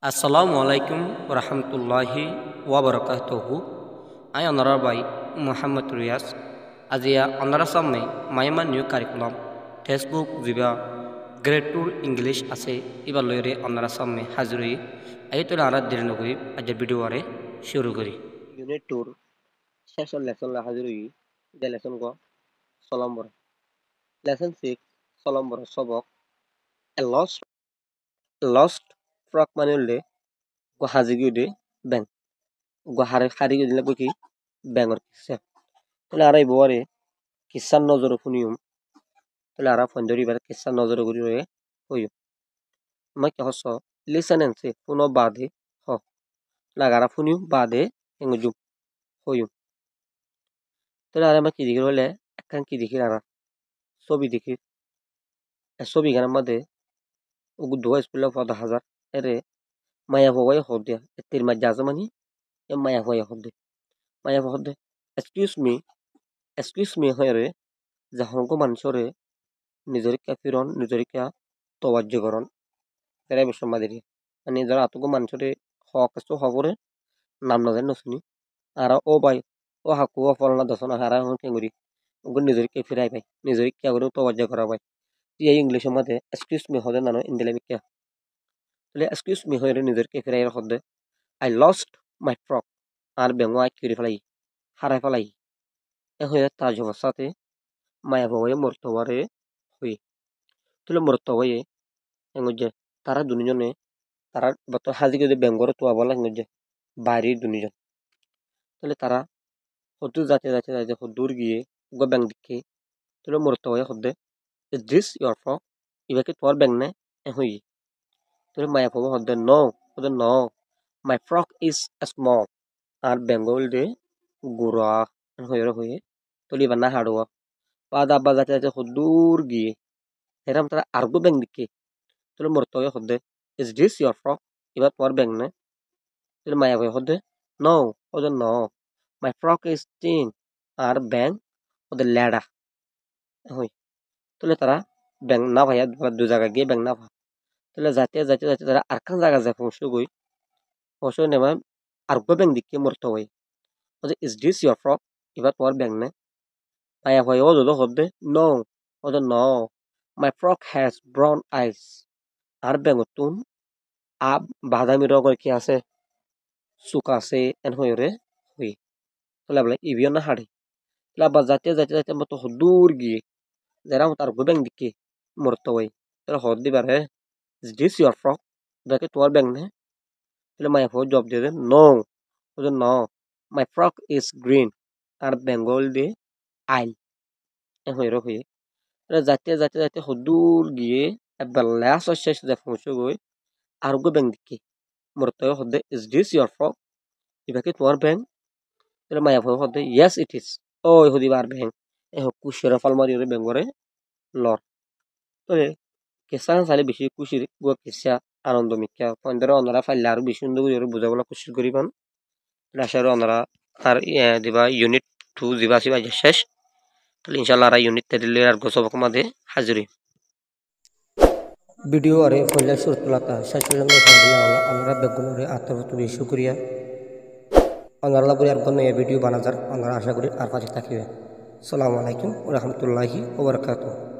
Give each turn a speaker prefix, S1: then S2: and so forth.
S1: আসসালামু আলাইকুম রহমতুল্লাহি ওয়াবারাকাতুহু। আই অনারার বাই মোহাম্মদ রিয়াজ। আজিয়া অনারা সামনে মাইমা নিউ কারিকুলাম টেক্সটবুক যা গ্রেড টুর ইংলিশ আছে এবার লইরে অনারা সামনে হাজিরি এই তোলে আরা দেরি নকরি আজের ভিডিও আরে শুরু করি।
S2: ইউনিট টুর শেষৰ লেসন লা হাজির হই যে লেসন গ সলম্বর লেসন 6 সলম্বর সবক এ লস্ট ফ্রক মানে হলে গো হাজি গিয়ে দে ব্যাং গো হারে হারি গিয়ে দিলে কি ব্যাঙর কিসা তাহলে আর এই বরে কিসার নজর শুনিউম তাহলে আর ফন্দরি বার কিসার নজর করি রয়ে হইও মই কি হস লিসেন এন্ড সে পুনো বাদে হ লাগারা শুনিও বাদে এঙ্গুজুম হইও তাহলে আর আমরা কি দেখি হলে একখান কি দেখি আর ছবি দেখি ছবি গানের মধ্যে dua ispilla fada hazar ere maya hoya hodya tir ma jazmani e maya hoya hodde excuse me hoyre jahonko manshore nijorika firon nijorika tawajjo koron tere bisho madiri ani jara atugo manshore hok so hobore nam na den nosuni ara o bai o haku o folna dosona hara hon kenguri ugo nijorika firai bai nijorika goro tawajjo kora bai এই ইংলিশের মধ্যে excuse me হদে নানো ইন্দিলে মিক্কা তাহলে excuse me হয়ে নিজেরকে ফেরাই হদে আই লস্ট মাই ফ্রক আর বেঙ্গো আই কিরি ফেলাই হারাই ফেলাই এ হয়ে তার জবাব সাথে মায়া বাবাই মরতবারে হই তাহলে মরতবাই এঙ্গুজে তারা দুনিজনে তারা বত হাজি যদি বেঙ্গর তো বলা এঙ্গুজে বাইরের দুনিজন তাহলে তারা হদু যাতে যাতে যাতে হদুর গিয়ে গো ব্যাং দিকে তাহলে মরতবাই হদে ইজ দিস ইয়োর ফ্রক ইবাকে তোর ব্যাং নে এ হই তাহলে মায়া বাবা হদে no my frog is small আর বেঙ্গল de gura হয়ে হয়ে তলি বান্না হাড়ুয়া পাদা বাজাতে যাতে হদুর গিয়ে হেরাম তারা আরগো ব্যাং দিকে তাহলে মরতে হয়ে হদে ইজ দিস ইয়োর ফ্রক এবার তোমার ব্যাং নে তাহলে মায়া হয়ে হদে no my frog is thin আর ব্যাং ওদের ল্যাডা হই তাহলে তারা ব্যাং না ভাইয়া দু জায়গা গিয়ে ব্যাং না ভা তাহলে যাতে যাতে যাতে তারা আরখান জায়গা যায় পৌঁছে গই পৌঁছে নেমা আরগো ব্যাং দিকে মরতে হয় ইজ দিস ইয়োর ফ্রক এবার তোমার ব্যাং নে মায়া হয়ে ও যদি হদে no my frog has brown eyes আর ব্যাঙতুন আব বাদামি রঙের কি আছে চুক আছে এন হয়ে রে হই তাহলে বলে ইভিও না হাড়ে তাহলে আবার যাতে যাতে যাতে মতো দূর গিয়ে যারা তার ব্যাং দিকে মরতে হয় তাহলে হদ দিবার হে ইজ দিস ইয়োর ফ্রক দেখে তোমার ব্যাং নে তাহলে মায়া হয়ে জব দিয়ে দেন no my frog is green আর বেঙ্গল দিয়ে আইল হয়ে হয়ে যাতে যাতে যাতে হদূর গিয়ে একবার লাস্ট শেষ যে পৌঁছে গই আর গো ব্যাং দিকে মরতে হদে ইজ দিস ইয়োর ফ্রক এবাকে তোমার ব্যাং তাহলে মায়া ভয় হদে ইয়েস ইট ইজ ওই হদিবার ব্যাং এ কুশির ফাল মারি বেঙ্গরে লর তবে কেসা চাইলে বেশি খুশির গো কেসা আনন্দ মিকা পয়েন্টরে অনারা ফাইলে আরো বেশি সুন্দর করে বুঝাবলা খুশি করিবান আশার অনারা আর দিবা ইউনিট 2 দিবা আসিবা শেষ তাহলে ইনশাল্লাহ আর ইউনিট 3 আর গোসবক মাঝে হাজিরি
S1: ভিডিও আরে ফলে সুরতুলাতা শেষ পর্যন্ত সামনে আমরা বেগুনের আত্মহত্যা শুক্রিয়া অনারা বলে আর কোনো ভিডিও বানাজার আমরা আশা করি আর পাশে থাকিবে। আসসালামু আলাইকুম ওয়া রাহমাতুল্লাহি ওয়া বারাকাতুহু।